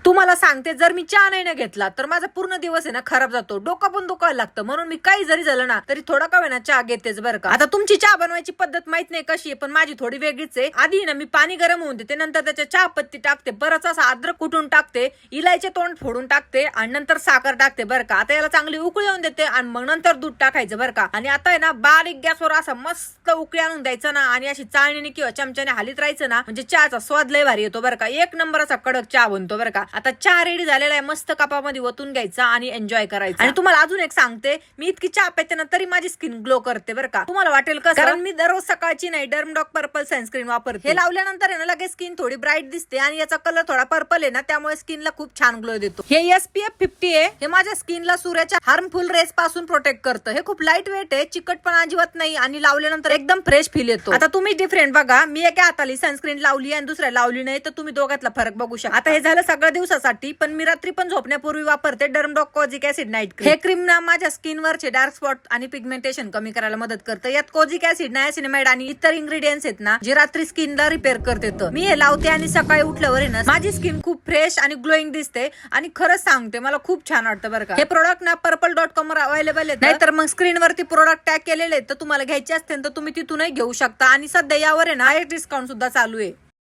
तुम्हाला सांगते, जर मी चहा नाही ना घेतला तर माझा पूर्ण दिवस आहे ना खराब जातो, डोकं पण दुखायला लागतं. म्हणून मी काही जरी झालं ना तरी थोडा का वेळा चहा घेतेच बरं का. आता तुमची चहा बनवायची पद्धत माहित नाही कशी आहे, पण माझी थोडी वेगळीच आहे. आधी ना मी पाणी गरम होऊन देते, नंतर त्याच्या चहा पत्ती टाकते, बरंच असा अद्रक कुटून टाकते, इलायचे तोंड फोडून टाकते आणि नंतर साखर टाकते बरं का. आता याला चांगली उकळी येऊन देते आणि मग नंतर दूध टाकायचं बरं का. आणि आता आहे ना बारीक गॅसवर असा मस्त उकळी आणून द्यायचं ना आणि अशी चाळणीने किंवा चमच्याने हालीत राहायचं ना, म्हणजे चहाचा स्वाद लय भारी येतो बरं का. एक नंबर असा कडक चहा बनतो बरं का. आता चहा रेडी झालेला आहे, मस्त कपामध्ये ओतून घ्यायचा आणि एन्जॉय करायचं. आणि तुम्हाला अजून एक सांगते, मी इतकी चहा पेते ना तरी माझी स्किन ग्लो करते बरं का. तुम्हाला वाटेल कसं, कारण मी दररोज सकाळची नाही डर्मडॉक पर्पल सनस्क्रीन वापरते. हे लावल्यानंतर आहे ना लगेच स्किन थोडी ब्राईट दिसते आणि याचा कलर थोडा पर्पल आहे ना, त्यामुळे स्किनला खूप छान ग्लो देतो. हे SPF 50 आहे, हे माझ्या स्किनला सूर्याच्या हार्मफुल रेस पासून प्रोटेक्ट करतं. हे खूप लाईट वेट आहे, चिकट पण अजिबात नाही आणि लावल्यानंतर एकदम फ्रेश फील येतो. आता तुम्ही डिफरंट बघा, मी एका हाताली सनस्क्रीन लावली आणि दुसऱ्या लावली नाही, तर तुम्ही दोघातला फरक बघू शकता. आता हे झालं सगळ्या दिवसासाठी, पण मी रात्री पण झोपण्यापूर्वी वापरते Dermdoc kojic acid night cream. हे क्रीम ना माझ्या स्किनवरचे डार्क स्पॉट आणि पिगमेंटेशन कमी करायला मदत करतं. यात कोजिक ऍसिड, नायसिनामाइड आणि इतर इन्ग्रेडियंट्स आहेत ना, जे रात्री स्किनला रिपेअर करते. मी हे लावते आणि सकाळी उठल्यावर आहे ना माझी स्किन खूप फ्रेश आणि ग्लोईंग दिसते आणि खरंच सांगते मला खूप छान वाटतं बरं का. हे प्रोडक्ट ना purple.com वर अवेलेबल आहे, नाहीतर मग स्क्रीनवरती प्रोडक्ट टॅग केलेले तर तुम्हाला घ्यायचे असतील तर तुम्ही तिथूनही घेऊ शकता. आणि सध्या यावर आहे ना डिस्काउंट सुद्धा चालू आहे.